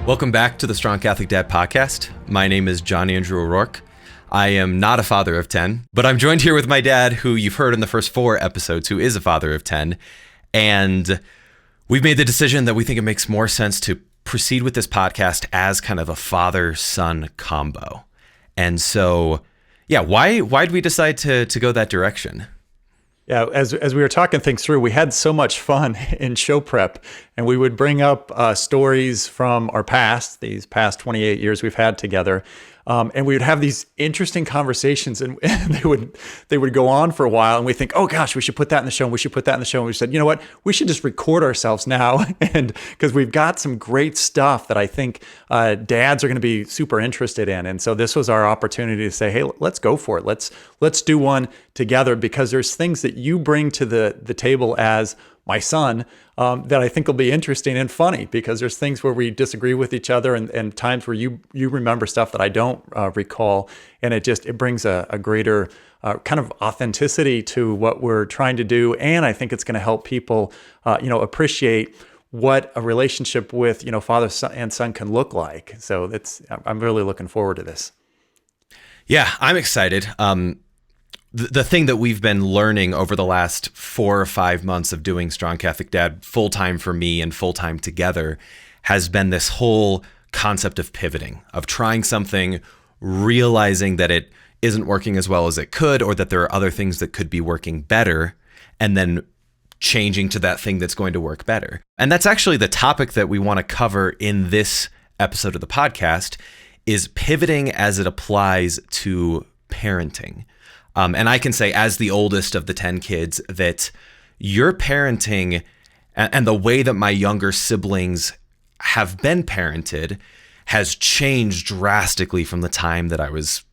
Welcome back to the Strong Catholic Dad podcast. My name is John Andrew O'Rourke. I am not a father of 10, but I'm joined here with my dad, who you've heard in the first 4 episodes, who is a father of 10. And we've made the decision that we think it makes more sense to proceed with this podcast as kind of a father-son combo. And so, why did we decide to go that direction? Yeah, as we were talking things through, we had so much fun in show prep, and we would bring up stories from our past, these past 28 years we've had together, and we would have these interesting conversations, and they would go on for a while, and we think, oh gosh, we should put that in the show, and we should put that in the show, and we said, you know what, we should just record ourselves now, and because we've got some great stuff that I think dads are going to be super interested in, and so this was our opportunity to say, hey, let's go for it, let's do one together, because there's things that you bring to the table as my son that I think will be interesting and funny, because there's things where we disagree with each other and times where you remember stuff that I don't recall, and it brings a greater kind of authenticity to what we're trying to do, and I think it's going to help people appreciate what a relationship with father and son can look like. So I'm really looking forward to this. Yeah, I'm excited. The thing that we've been learning over the last 4 or 5 months of doing Strong Catholic Dad full-time for me and full-time together has been this whole concept of pivoting, of trying something, realizing that it isn't working as well as it could, or that there are other things that could be working better, and then changing to that thing that's going to work better. And that's actually the topic that we want to cover in this episode of the podcast, is pivoting as it applies to parenting. And I can say, as the oldest of the 10 kids, that your parenting and the way that my younger siblings have been parented has changed drastically from the time that I was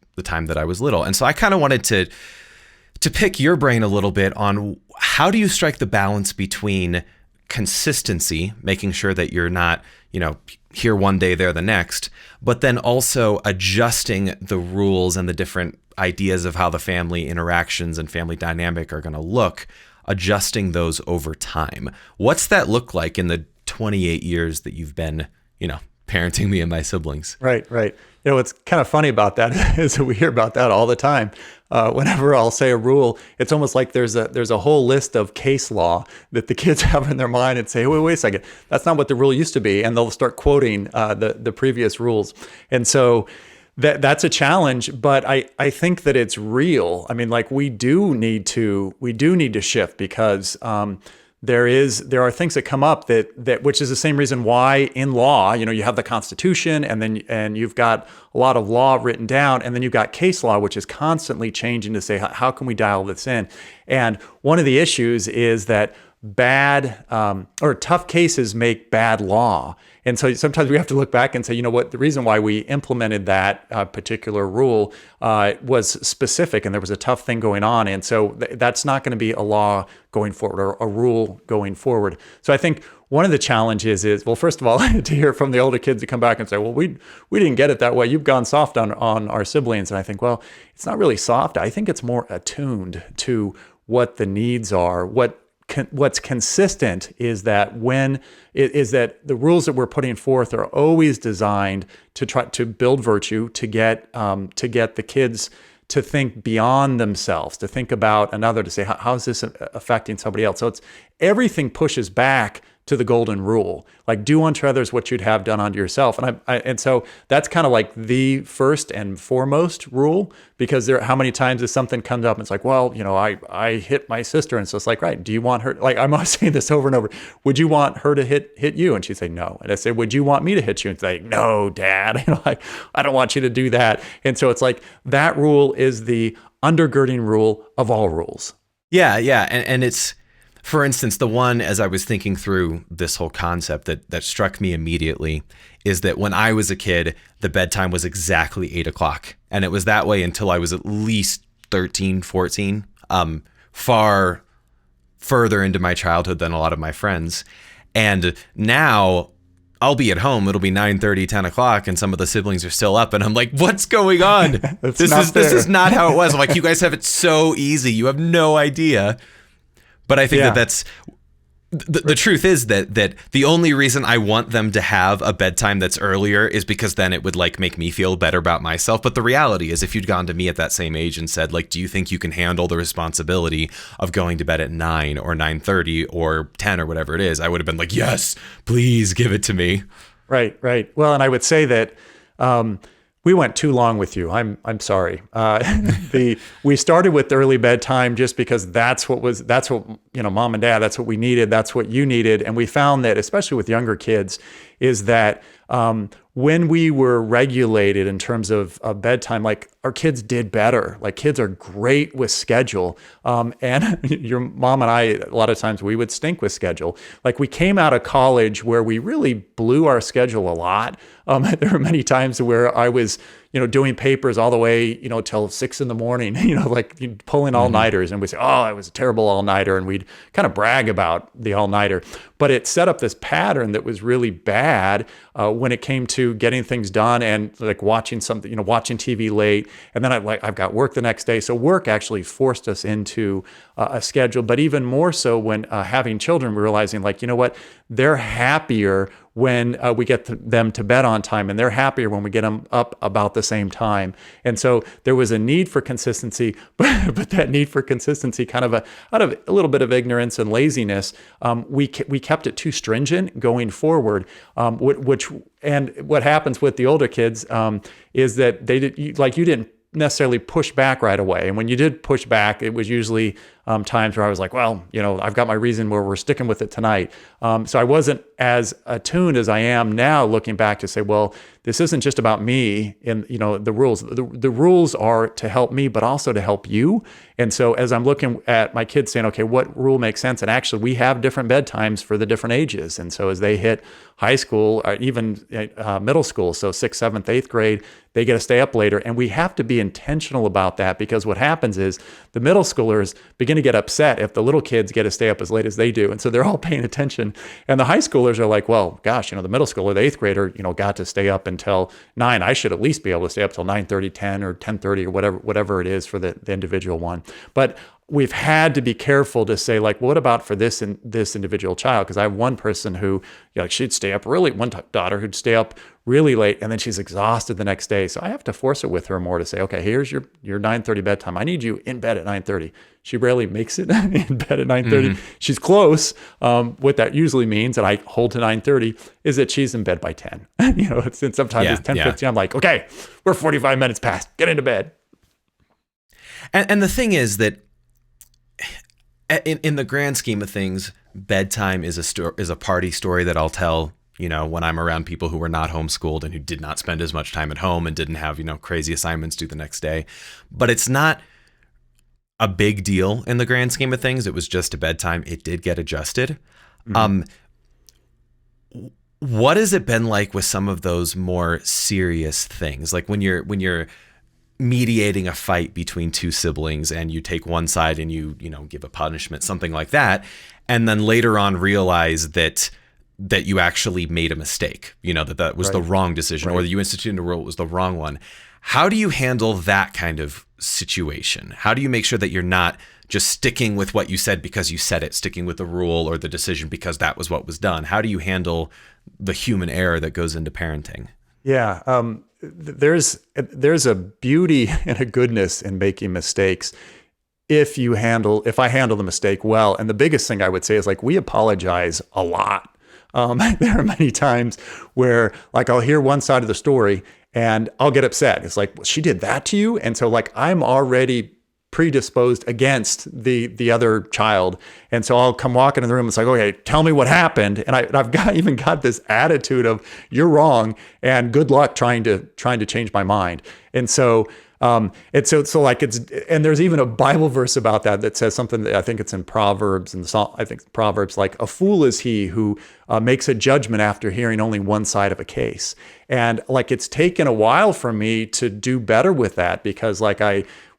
little. And so I kind of wanted to pick your brain a little bit on how do you strike the balance between consistency, making sure that you're not, here one day, there the next, but then also adjusting the rules and the different ideas of how the family interactions and family dynamic are going to look, adjusting those over time. What's that look like in the 28 years that you've been, parenting me and my siblings? Right. What's kind of funny about that is that we hear about that all the time. Whenever I'll say a rule, it's almost like there's a whole list of case law that the kids have in their mind and say, wait a second, that's not what the rule used to be. And they'll start quoting the previous rules. And so that's a challenge, but I think that it's real. I mean, like we do need to shift, because there are things that come up that which is the same reason why in law, you have the Constitution, and you've got a lot of law written down, and then you've got case law, which is constantly changing to say, how can we dial this in? And one of the issues is that bad or tough cases make bad law. And so sometimes we have to look back and say, the reason why we implemented that particular rule was specific, and there was a tough thing going on. And so that's not going to be a law going forward or a rule going forward. So I think one of the challenges is, well, first of all, to hear from the older kids to come back and say, well, we didn't get it that way. You've gone soft on our siblings. And I think, well, it's not really soft. I think it's more attuned to what the needs are. What's consistent is that the rules that we're putting forth are always designed to try to build virtue, to get the kids to think beyond themselves, to think about another, to say, how is this affecting somebody else? So everything pushes back to the golden rule, like do unto others what you'd have done unto yourself. And so that's kind of like the first and foremost rule, because how many times if something comes up and it's like, well, I hit my sister. And so it's like, right, do you want her, like I'm always saying this over and over, would you want her to hit you? And she'd say, no. And I say, would you want me to hit you? And say, no, Dad, I don't want you to do that. And so it's like, that rule is the undergirding rule of all rules. Yeah. And it's, for instance, the one, as I was thinking through this whole concept that struck me immediately, is that when I was a kid, the bedtime was exactly 8 o'clock. And it was that way until I was at least 13, 14, far further into my childhood than a lot of my friends. And now I'll be at home, it'll be 9:30, 10 o'clock, and some of the siblings are still up. And I'm like, what's going on? This is not how it was. I'm like, you guys have it so easy. You have no idea. But I think that's The truth is that the only reason I want them to have a bedtime that's earlier is because then it would like make me feel better about myself. But the reality is, if you'd gone to me at that same age and said, like, do you think you can handle the responsibility of going to bed at 9 or 9:30 or 10 or whatever it is, I would have been like, yes, please give it to me. Right, right. Well, and I would say that we went too long with you. I'm sorry. We started with early bedtime just because that's what mom and dad, that's what we needed, that's what you needed, and we found that especially with younger kids, is that when we were regulated in terms of bedtime, like our kids did better. Like kids are great with schedule. And your mom and I, a lot of times we would stink with schedule. Like we came out of college where we really blew our schedule a lot. There were many times where I was, doing papers all the way, till 6 a.m, like pulling all-nighters, and we'd say, oh, it was a terrible all-nighter. And we'd kind of brag about the all-nighter, but it set up this pattern that was really bad when it came to getting things done and like watching something, watching TV late. And then I've got work the next day. So work actually forced us into a schedule, but even more so when having children, we're realizing like, you know what, they're happier when we get them to bed on time, and they're happier when we get them up about the same time. And so there was a need for consistency, but that need for consistency kind of out of a little bit of ignorance and laziness, we kept it too stringent going forward, and what happens with the older kids is that you didn't necessarily push back right away. And when you did push back, it was usually times where I was like, well, I've got my reason where we're sticking with it tonight. So I wasn't as attuned as I am now looking back to say, well, this isn't just about me and, the rules. The rules are to help me, but also to help you. And so as I'm looking at my kids saying, okay, what rule makes sense? And actually we have different bedtimes for the different ages. And so as they hit high school, or even middle school, so 6th, 7th, 8th grade, they get to stay up later. And we have to be intentional about that, because what happens is the middle schoolers begin to get upset if the little kids get to stay up as late as they do. And so they're all paying attention. And the high schoolers are like, well, gosh, the middle schooler, the 8th grader, got to stay up until 9. I should at least be able to stay up till 9:30, 10 or 10:30 or whatever it is for the individual one. But we've had to be careful to say, like, what about for this individual child? Because I have one person who, she'd stay up really, daughter who'd stay up really late, and then she's exhausted the next day. So I have to force it with her more to say, okay, here's your 9:30 bedtime. I need you in bed at 9:30. She rarely makes it in bed at 9:30. Mm-hmm. She's close. What that usually means, and I hold to 9:30, is that she's in bed by 10. And sometimes it's 10:15. I'm like, okay, we're 45 minutes past. Get into bed. And the thing is that in the grand scheme of things, bedtime is a party story that I'll tell, when I'm around people who were not homeschooled and who did not spend as much time at home and didn't have, crazy assignments due the next day. But it's not a big deal in the grand scheme of things. It was just a bedtime. It did get adjusted. Mm-hmm. What has it been like with some of those more serious things? Like when you're mediating a fight between two siblings and you take one side and you give a punishment, something like that, and then later on realize that you actually made a mistake, that was the wrong decision, or that you instituted a rule that was the wrong one. How do you handle that kind of situation? How do you make sure that you're not just sticking with what you said because you said it, sticking with the rule or the decision because that was what was done? How do you handle the human error that goes into parenting? Yeah. There's a beauty and a goodness in making mistakes if I handle the mistake well. And the biggest thing I would say is, like, we apologize a lot. There are many times where, like, I'll hear one side of the story and I'll get upset. It's like, well, she did that to you? And so, like, I'm already predisposed against the other child. And so I'll come walking in the room. It's like, okay, tell me what happened. And I've even got this attitude of, you're wrong and good luck trying to change my mind. And so and there's even a Bible verse about that says something that I think it's in Proverbs, and I think Proverbs, like, a fool is he who makes a judgment after hearing only one side of a case. And like, it's taken a while for me to do better with that, because like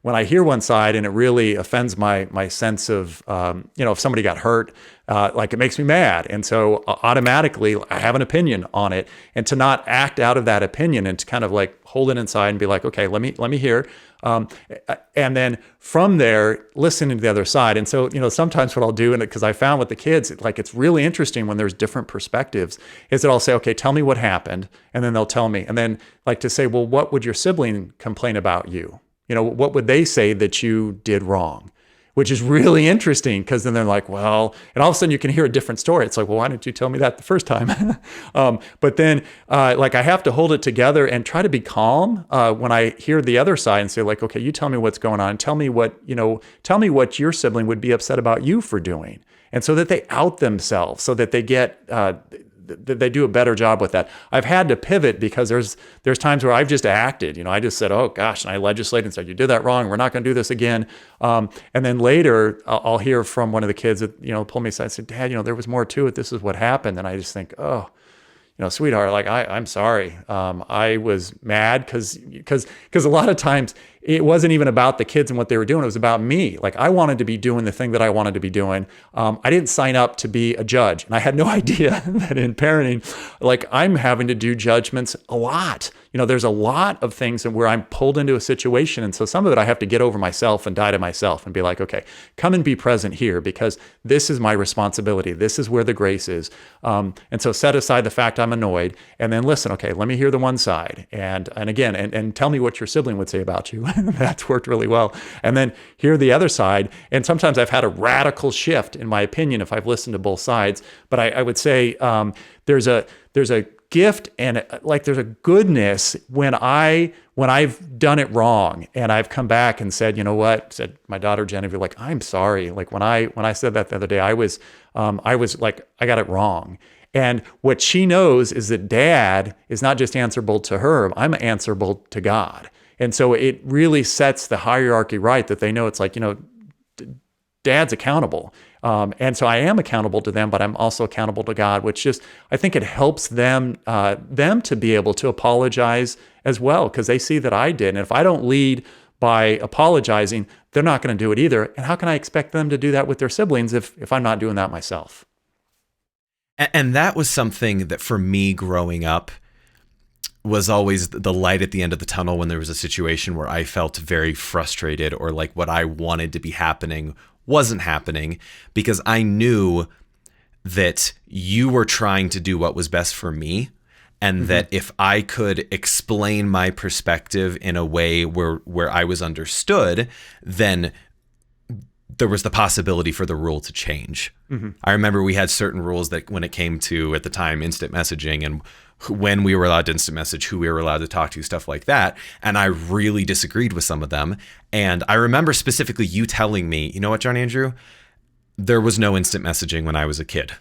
when I hear one side and it really offends my sense of, if somebody got hurt, like it makes me mad. And so automatically I have an opinion on it, and to not act out of that opinion and to kind of like hold it inside and be like, okay, let me hear. And then from there, listening to the other side. And so, sometimes what I'll do, and because I found with the kids, like it's really interesting when there's different perspectives, is that I'll say, okay, tell me what happened. And then they'll tell me. And then like to say, well, what would your sibling complain about you? What would they say that you did wrong? Which is really interesting, because then they're like, well, and all of a sudden you can hear a different story. It's like, well, why didn't you tell me that the first time? But then like I have to hold it together and try to be calm when I hear the other side and say like, okay, you tell me what's going on. Tell me what your sibling would be upset about you for doing. And so that they out themselves, so that they get, they do a better job with that. I've had to pivot because there's times where I've just acted, I just said, oh gosh, and I legislated and said, you did that wrong. We're not going to do this again. And then later I'll hear from one of the kids that, pull me aside and say, Dad, there was more to it. This is what happened. And I just think, oh, sweetheart, like I'm sorry. I was mad because a lot of times it wasn't even about the kids and what they were doing. It was about me. Like I wanted to be doing the thing that I wanted to be doing. I didn't sign up to be a judge, and I had no idea that in parenting, like I'm having to do judgments a lot. There's a lot of things where I'm pulled into a situation. And so some of it I have to get over myself and die to myself and be like, okay, come and be present here, because this is my responsibility. This is where the grace is. And so set aside the fact I'm annoyed, and then listen, okay, let me hear the one side. And again, and tell me what your sibling would say about you. That's worked really well. And then hear the other side. And sometimes I've had a radical shift in my opinion if I've listened to both sides. But I would say there's a gift and like there's a goodness when I've done it wrong and I've come back and said, said my daughter Genevieve, like, I'm sorry. Like when I said that the other day, I was like, I got it wrong. And what she knows is that Dad is not just answerable to her, I'm answerable to God. And so it really sets the hierarchy right, that they know it's like, Dad's accountable. And so I am accountable to them, but I'm also accountable to God, which just, I think it helps them to be able to apologize as well, because they see that I did. And if I don't lead by apologizing, they're not going to do it either. And how can I expect them to do that with their siblings if I'm not doing that myself? And that was something that for me growing up was always the light at the end of the tunnel when there was a situation where I felt very frustrated, or like what I wanted to be happening wasn't happening, because I knew that you were trying to do what was best for me. And that if I could explain my perspective in a way where I was understood, then there was the possibility for the rule to change. I remember we had certain rules that when it came to, at the time, instant messaging and when we were allowed to instant message, who we were allowed to talk to, stuff like that. And I really disagreed with some of them. And I remember specifically you telling me, you know what, John Andrew, there was no instant messaging when I was a kid.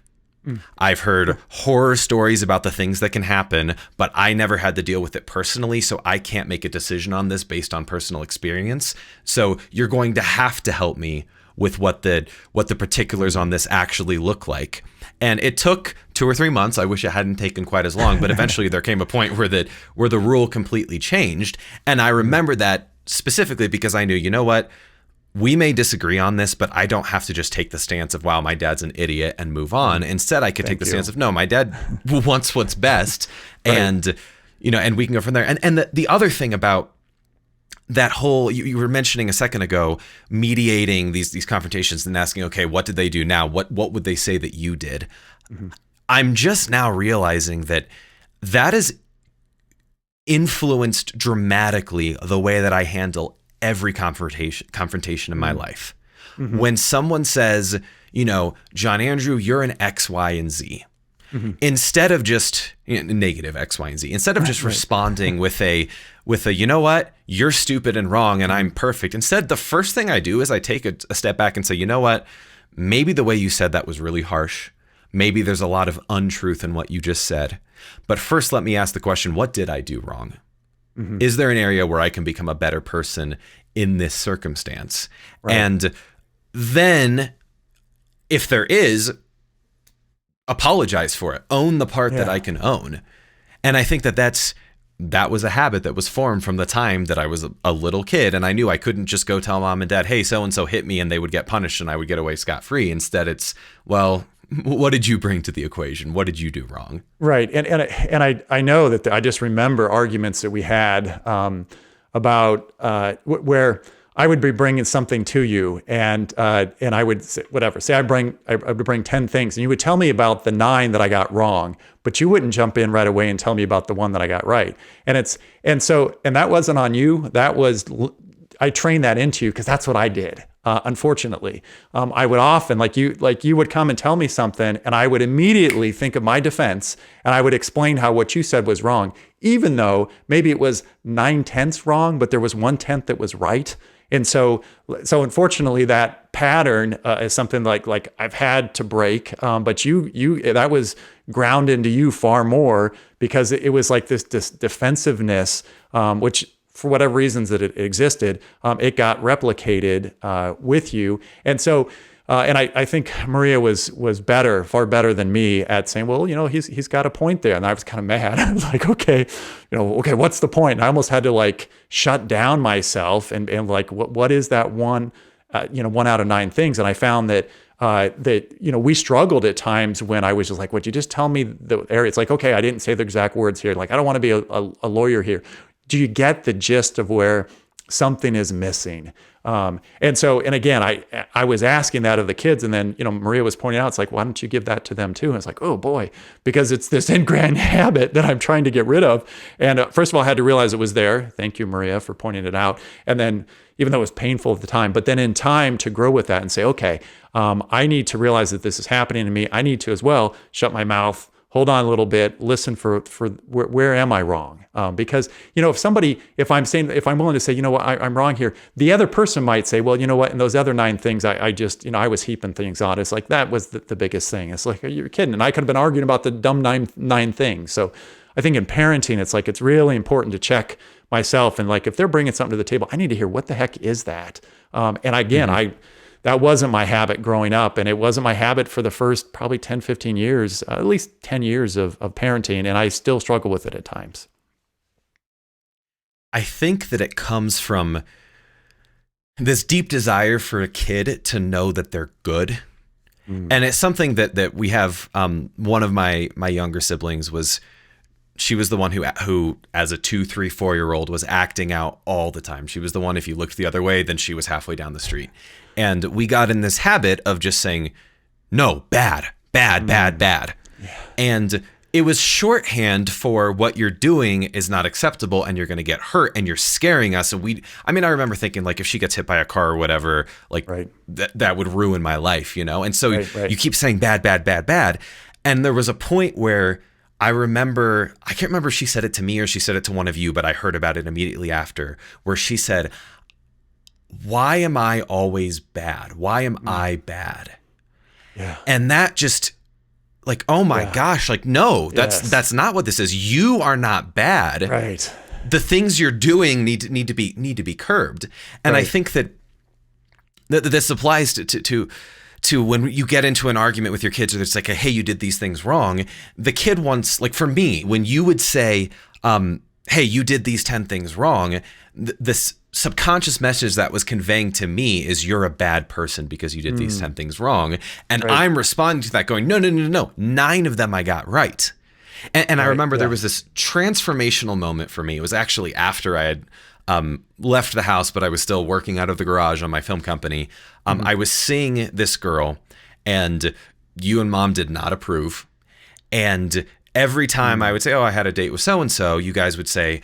I've heard horror stories about the things that can happen, but I never had to deal with it personally, so I can't make a decision on this based on personal experience. So you're going to have to help me with what the particulars on this actually look like. And it took 2 or 3 months. I wish it hadn't taken quite as long, but eventually there came a point where the rule completely changed. And I remember that specifically because I knew, you know what? We may disagree on this, but I don't have to just take the stance of, wow, my dad's an idiot and move on. Instead, I could take the stance of, no, my dad wants what's best. Right. And, and we can go from there. And the other thing about that whole, you were mentioning a second ago, mediating these confrontations and asking, okay, what did they do now? What would they say that you did? I'm just now realizing that has influenced dramatically the way that I handle every confrontation in my life. When someone says, John Andrew, you're an X, Y, and Z, instead of just negative X, Y, and Z, instead of just responding with a, you know what, you're stupid and wrong and I'm perfect. Instead, the first thing I do is I take a step back and say, you know what, maybe the way you said that was really harsh. Maybe there's a lot of untruth in what you just said. But first, let me ask the question, what did I do wrong? Is there an area where I can become a better person in this circumstance? Right. And then if there is, apologize for it. Own the part that I can own. And I think that's that was a habit that was formed from the time that I was a little kid. And I knew I couldn't just go tell mom and dad, hey, so-and-so hit me, and they would get punished and I would get away scot-free. Instead, it's, well, what did you bring to the equation? What did you do wrong? Right. And I know that I just remember arguments that we had about where I would be bringing something to you, and I would say, whatever. Say I would bring 10 things, and you would tell me about the 9 that I got wrong, but you wouldn't jump in right away and tell me about the one that I got right. And that wasn't on you. That was, I trained that into you because that's what I did. Unfortunately, I would often, like you would come and tell me something, and I would immediately think of my defense, and I would explain how what you said was wrong, even though maybe it was 9/10 wrong, but there was 1/10 that was right. And so unfortunately, that pattern is something like I've had to break. But you that was ground into you far more, because it was like this defensiveness, which, for whatever reasons that it existed, it got replicated with you. And so, and I think Maria was far better than me at saying, well, he's got a point there. And I was kind of mad. I was like, okay, what's the point? And I almost had to like shut down myself and like, what is that one, 1 out of 9 things? And I found that we struggled at times when I was just like, would you just tell me the area? It's like, okay, I didn't say the exact words here. Like, I don't want to be a lawyer here. Do you get the gist of where something is missing? And again, I was asking that of the kids, and then, Maria was pointing out, it's like, why don't you give that to them too? And it's like, oh boy, because it's this ingrained habit that I'm trying to get rid of. And first of all, I had to realize it was there. Thank you, Maria, for pointing it out. And then, even though it was painful at the time, but then in time to grow with that and say, okay, I need to realize that this is happening to me. I need to as well shut my mouth, hold on a little bit, listen for where am I wrong? Because, if I'm willing to say, I'm wrong here, the other person might say, well, you know what, in those other 9 things, I just, I was heaping things on. It's like, that was the biggest thing. It's like, you're kidding. And I could have been arguing about the dumb nine things. So I think in parenting, it's like, it's really important to check myself. And like, if they're bringing something to the table, I need to hear, what the heck is that? And again, that wasn't my habit growing up, and it wasn't my habit for the first probably 10, 15 years, at least 10 years of parenting, and I still struggle with it at times. I think that it comes from this deep desire for a kid to know that they're good. And it's something that we have. One of my younger siblings she was the one who as a 2, 3, 4-year-old was acting out all the time. She was the one, if you looked the other way, then she was halfway down the street. And we got in this habit of just saying, no, bad. Yeah. And it was shorthand for what you're doing is not acceptable, and you're going to get hurt, and you're scaring us. And I remember thinking, like, if she gets hit by a car or whatever, like that would ruin my life, And so you keep saying bad. And there was a point where I can't remember if she said it to me or she said it to one of you, but I heard about it immediately after, where she said, why am I always bad? Why am I bad? Yeah. And that just, like, oh my gosh, like, no, that's not what this is. You are not bad. Right. The things you're doing need to be curbed. And I think that this applies to when you get into an argument with your kids, or it's like, hey, you did these things wrong. The kid wants, like, for me, when you would say, hey, you did these 10 things wrong, this subconscious message that was conveying to me is, you're a bad person because you did these 10 things wrong. And I'm responding to that going, no, 9 of them I got right. And I remember there was this transformational moment for me. It was actually after I had left the house, but I was still working out of the garage on my film company. I was seeing this girl, and you and mom did not approve. And every time I would say, oh, I had a date with so-and-so, you guys would say,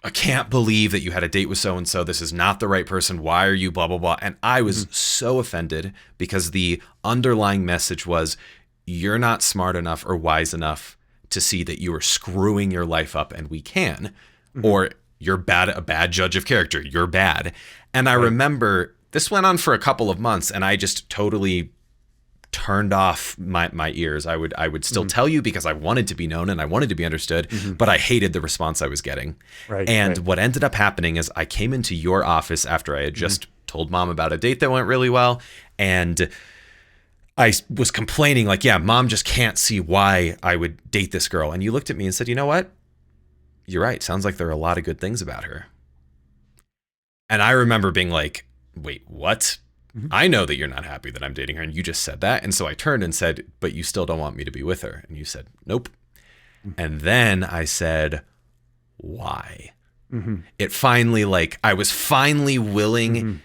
I can't believe that you had a date with so-and-so. This is not the right person. Why are you blah, blah, blah. And I was so offended, because the underlying message was, you're not smart enough or wise enough to see that you are screwing your life up, and we can, or you're a bad judge of character. You're bad. And I remember this went on for a couple of months, and I just totally turned off my ears. I would still tell you because I wanted to be known and I wanted to be understood, but I hated the response I was getting. What ended up happening is I came into your office after I had just told mom about a date that went really well, and I was complaining, like, yeah, mom just can't see why I would date this girl. And you looked at me and said, you know what? you're right. Sounds like there are a lot of good things about her. And I remember being like, wait, what? Mm-hmm. I know that you're not happy that I'm dating her, and you just said that. And so I turned and said, but you still don't want me to be with her. And you said, nope. Mm-hmm. And then I said, why? Mm-hmm. It finally, like, I was finally willing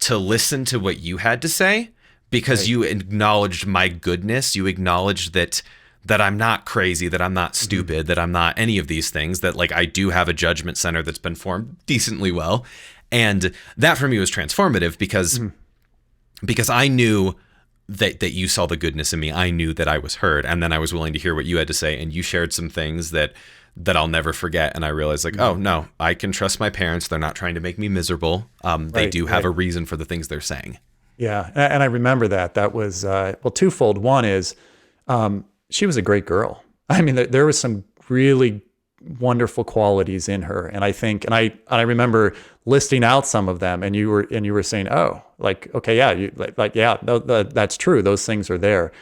to listen to what you had to say, because you acknowledged my goodness. You acknowledged that I'm not crazy, that I'm not stupid, that I'm not any of these things, that like I do have a judgment center that's been formed decently well. And that for me was transformative because I knew that you saw the goodness in me. I knew that I was heard. And then I was willing to hear what you had to say. And you shared some things that I'll never forget. And I realized like, oh no, I can trust my parents. They're not trying to make me miserable. They do have a reason for the things they're saying. Yeah. And I remember that. That was, twofold. One is she was a great girl. I mean, there was some really wonderful qualities in her. And I think, and I remember listing out some of them, and you were saying, oh, like, okay, yeah, that's true. Those things are there.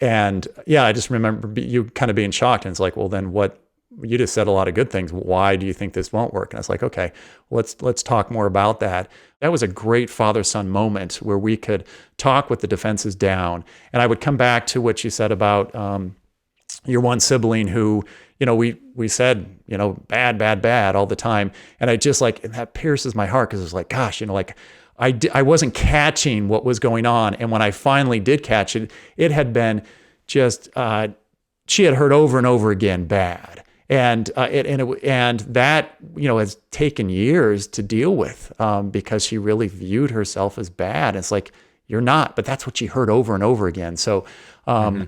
And yeah, I just remember you kind of being shocked. And it's like, well, then what? You just said a lot of good things. Why do you think this won't work? And I was like, okay, let's talk more about that. That was a great father-son moment where we could talk with the defenses down. And I would come back to what you said about your one sibling who, we said, bad all the time. And I just like, and that pierces my heart, because it's like, gosh, like I wasn't catching what was going on. And when I finally did catch it, it had been just, she had heard over and over again, bad. And that has taken years to deal with, because she really viewed herself as bad. It's like, you're not, but that's what she heard over and over again. So, and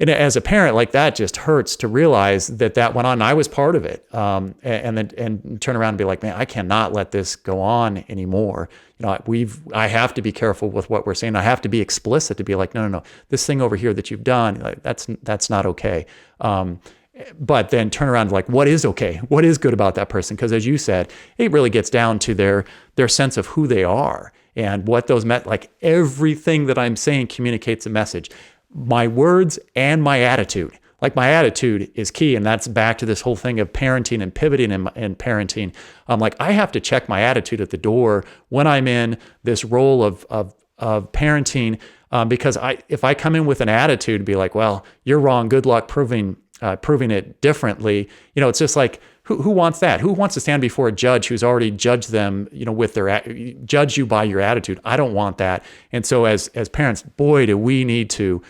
as a parent, like, that just hurts to realize that went on. And I was part of it, and then turn around and be like, man, I cannot let this go on anymore. I have to be careful with what we're saying. I have to be explicit to be like, no, this thing over here that you've done, like, that's not okay. But then turn around like, what is okay? What is good about that person? Because as you said, it really gets down to their sense of who they are and what those meant. Like, everything that I'm saying communicates a message. My words and my attitude. Like, my attitude is key, and that's back to this whole thing of parenting and pivoting in parenting. Like, I have to check my attitude at the door when I'm in this role of parenting, because if I come in with an attitude, be like, well, you're wrong, good luck proving it differently. It's just like, who wants that? Who wants to stand before a judge who's already judged them, with judge you by your attitude? I don't want that. And so as parents, boy, do we need to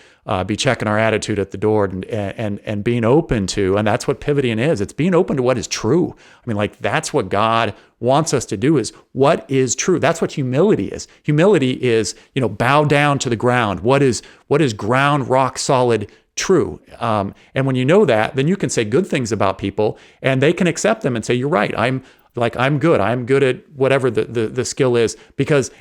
be checking our attitude at the door and being open to, and that's what pivoting is. It's being open to what is true. I mean, like, that's what God wants us to do, is what is true. That's what humility is. Humility is, bow down to the ground. What is ground, rock solid true. And when you know that, then you can say good things about people, and they can accept them and say, you're right. I'm good. I'm good at whatever the skill is,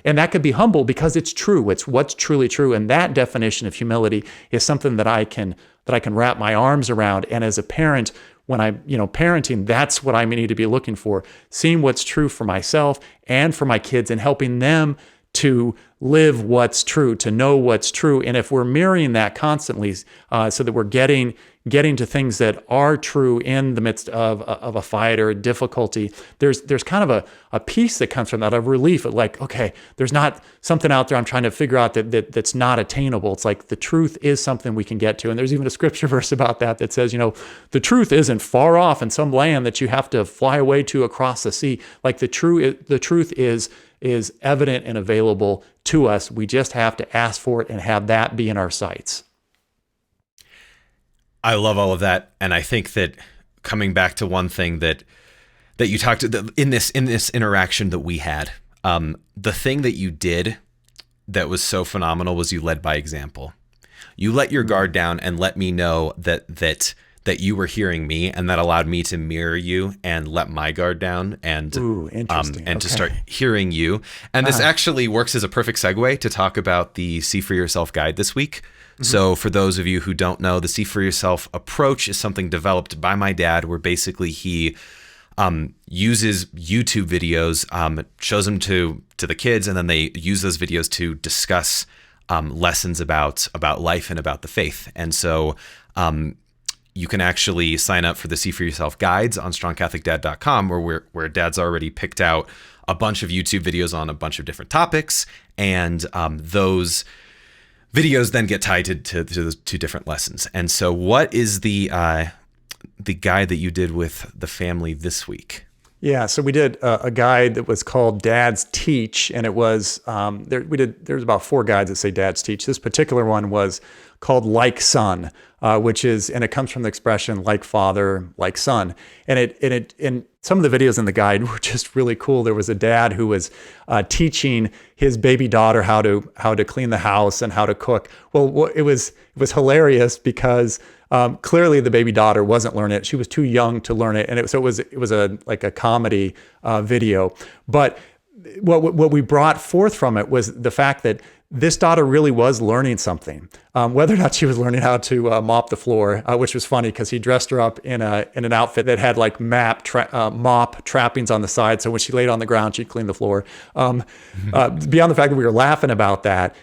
and that could be humble because it's true. It's what's truly true. And that definition of humility is something that I can wrap my arms around. And as a parent, when I'm, parenting, that's what I need to be looking for, seeing what's true for myself and for my kids, and helping them to live what's true, to know what's true. And if we're mirroring that constantly, so that we're getting to things that are true in the midst of a fight or a difficulty, there's kind of a peace that comes from that, a relief of like, okay, there's not something out there I'm trying to figure out that's not attainable. It's like the truth is something we can get to. And there's even a scripture verse about that says, the truth isn't far off in some land that you have to fly away to across the sea. Like, the truth is evident and available to us. We just have to ask for it and have that be in our sights. I love all of that. And I think that coming back to one thing that you talked in this interaction that we had, the thing that you did that was so phenomenal was you led by example. You let your guard down and let me know that you were hearing me, and that allowed me to mirror you and let my guard down and to start hearing you. And this actually works as a perfect segue to talk about the See For Yourself guide this week. Mm-hmm. So for those of you who don't know, the See For Yourself approach is something developed by my dad, where basically he uses YouTube videos, shows them to the kids, and then they use those videos to discuss lessons about life and about the faith. And so you can actually sign up for the See for Yourself guides on strongcatholicdad.com, where Dad's already picked out a bunch of YouTube videos on a bunch of different topics, and those videos then get tied to those two different lessons. And so, what is the guide that you did with the family this week? Yeah, so we did a guide that was called Dads Teach, and it was there's about 4 guides that say Dads Teach. This particular one was called Like Son, which is, and it comes from the expression like father, like son. And some of the videos in the guide were just really cool. There was a dad who was teaching his baby daughter how to clean the house and how to cook. Well, it was hilarious because clearly the baby daughter wasn't learning it. She was too young to learn it, and it was like a comedy video. But what we brought forth from it was the fact that this daughter really was learning something. Whether or not she was learning how to mop the floor, which was funny because he dressed her up in an outfit that had like mop trappings on the side. So when she laid on the ground, she'd clean the floor. Beyond the fact that we were laughing about that,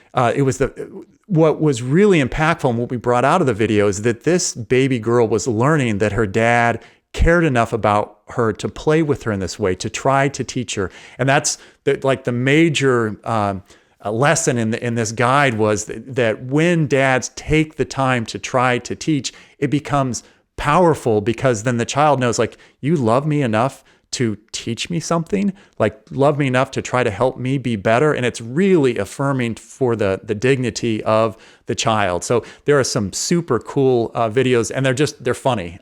what was really impactful and what we brought out of the video is that this baby girl was learning that her dad cared enough about her to play with her in this way, to try to teach her. And that's the major lesson in this guide was that when dads take the time to try to teach, it becomes powerful because then the child knows, like, you love me enough to teach me something, like love me enough to try to help me be better. And it's really affirming for the dignity of the child. So there are some super cool videos, and they're funny.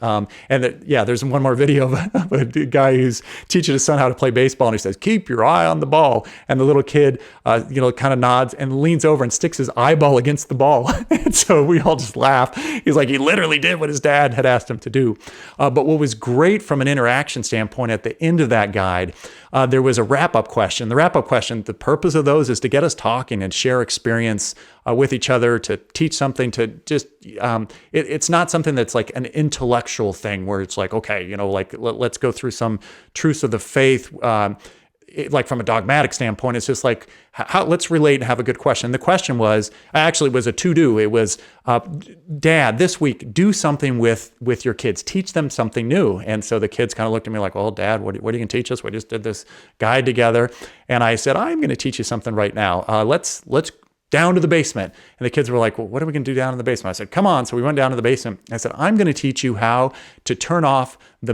There's one more video of a guy who's teaching his son how to play baseball, and he says, "Keep your eye on the ball." And the little kid, kind of nods and leans over and sticks his eyeball against the ball. And so we all just laugh. He's like, he literally did what his dad had asked him to do. But what was great from an interaction standpoint, at the end of that guide, there was a wrap-up question. The wrap-up question, the purpose of those is to get us talking and share experience with each other, to teach something, to just, it's not something that's like an intellectual thing where it's like, okay, let's go through some truths of the faith, like from a dogmatic standpoint. It's just like, let's relate and have a good question. The question was a to-do. It was, Dad, this week, do something with your kids. Teach them something new. And so the kids kind of looked at me like, well, Dad, what are you going to teach us? We just did this guide together. And I said, I'm going to teach you something right now. Let's down to the basement. And the kids were like, well, what are we going to do down in the basement? I said, come on. So we went down to the basement. I said, I'm going to teach you how to turn off the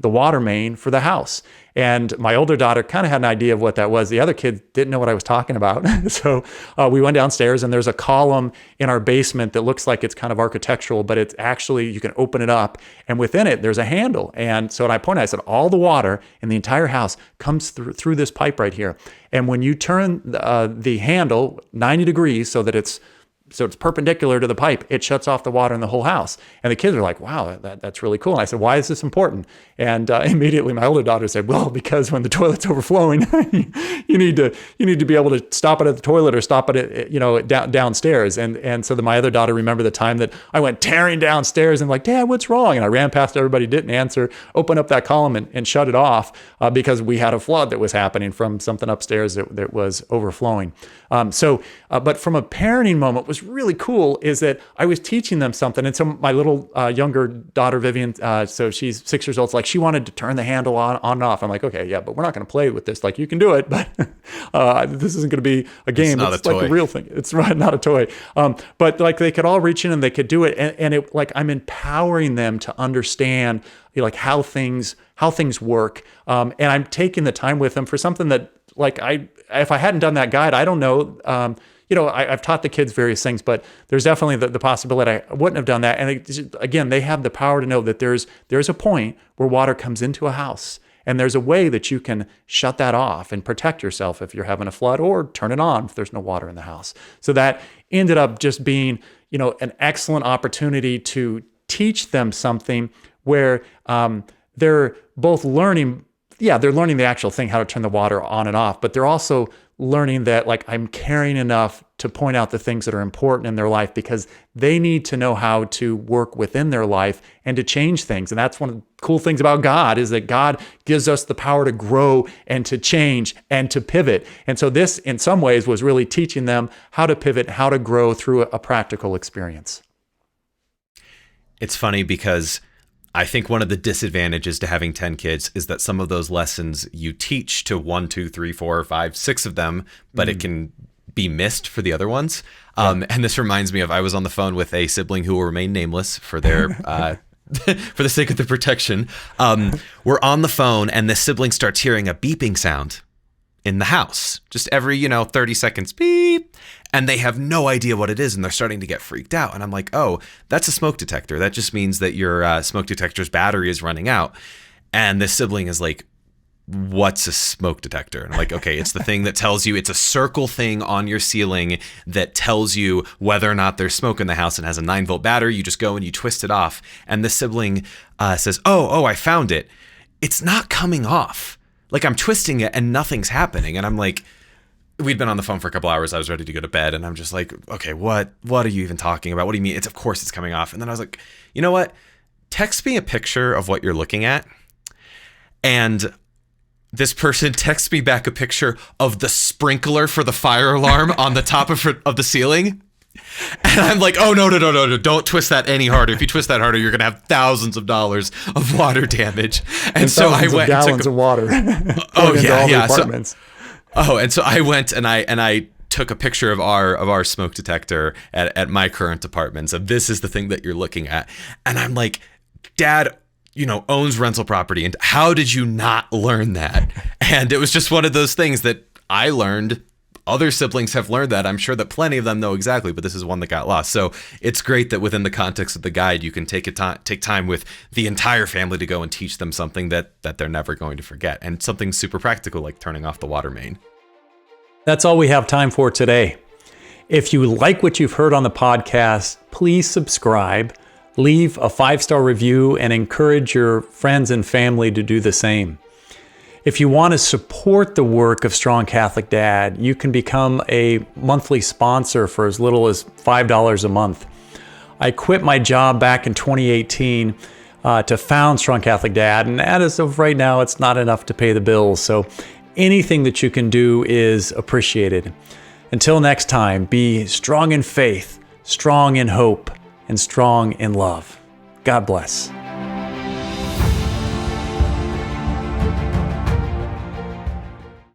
water main for the house. And my older daughter kind of had an idea of what that was. The other kid didn't know what I was talking about. So we went downstairs, and there's a column in our basement that looks like it's kind of architectural, but it's actually, you can open it up, and within it, there's a handle. And so I said, all the water in the entire house comes through this pipe right here. And when you turn the handle 90 degrees so it's perpendicular to the pipe, it shuts off the water in the whole house. And the kids are like, wow, that's really cool. And I said, why is this important? And immediately my older daughter said, well, because when the toilet's overflowing, you need to be able to stop it at the toilet or stop it downstairs. And so my other daughter remembered the time that I went tearing downstairs and like, Dad, what's wrong? And I ran past everybody, didn't answer, opened up that column and shut it off because we had a flood that was happening from something upstairs that was overflowing. But from a parenting moment, was really cool is that I was teaching them something. And so my little younger daughter, Vivian, so she's 6 years old, it's like she wanted to turn the handle on and off. I'm like, okay, yeah, but we're not going to play with this. Like, you can do it, but this isn't going to be a game. It's like a real thing. It's not a toy. But like they could all reach in and they could do it. And it, like, I'm empowering them to understand, like how things work. And I'm taking the time with them for something that, like, if I hadn't done that guide, I don't know, I've taught the kids various things, but there's definitely the possibility I wouldn't have done that. And again, they have the power to know that there's a point where water comes into a house, and there's a way that you can shut that off and protect yourself if you're having a flood, or turn it on if there's no water in the house. So that ended up just being, an excellent opportunity to teach them something where they're both learning. Yeah, they're learning the actual thing, how to turn the water on and off, but they're also learning that, like, I'm caring enough to point out the things that are important in their life, because they need to know how to work within their life and to change things. And that's one of the cool things about God, is that God gives us the power to grow and to change and to pivot. And so this, in some ways, was really teaching them how to pivot, how to grow through a practical experience. It's funny because I think one of the disadvantages to having 10 kids is that some of those lessons you teach to 1, 2, 3, 4, 5, 6 of them, but it can be missed for the other ones. And this reminds me of, I was on the phone with a sibling who will remain nameless for their, for the sake of the protection. We're on the phone and the sibling starts hearing a beeping sound in the house, just every, 30 seconds, beep. And they have no idea what it is, and they're starting to get freaked out. And I'm like, oh, that's a smoke detector. That just means that your smoke detector's battery is running out. And this sibling is like, what's a smoke detector? And I'm like, okay, it's the thing that tells you, it's a circle thing on your ceiling that tells you whether or not there's smoke in the house and has a 9-volt battery. You just go and you twist it off. And the sibling says, oh, I found it. It's not coming off. Like, I'm twisting it and nothing's happening. And I'm like, we'd been on the phone for a couple hours. I was ready to go to bed. And I'm just like, okay, what are you even talking about? What do you mean? Of course it's coming off. And then I was like, you know what? Text me a picture of what you're looking at. And this person texts me back a picture of the sprinkler for the fire alarm on the top of the ceiling. And I'm like, oh, no, don't twist that any harder. If you twist that harder, you're going to have thousands of dollars of water damage. And so I went and gallons of water. Oh, yeah. So I went and I took a picture of our smoke detector at my current apartment. So this is the thing that you're looking at. And I'm like, Dad, owns rental property. And how did you not learn that? And it was just one of those things that I learned. Other siblings have learned that. I'm sure that plenty of them know exactly, but this is one that got lost. So it's great that within the context of the guide, you can take time with the entire family to go and teach them something that they're never going to forget, and something super practical like turning off the water main. That's all we have time for today. If you like what you've heard on the podcast, please subscribe, leave a 5-star review, and encourage your friends and family to do the same. If you want to support the work of Strong Catholic Dad, you can become a monthly sponsor for as little as $5 a month. I quit my job back in 2018 to found Strong Catholic Dad, and as of right now, it's not enough to pay the bills. So anything that you can do is appreciated. Until next time, be strong in faith, strong in hope, and strong in love. God bless.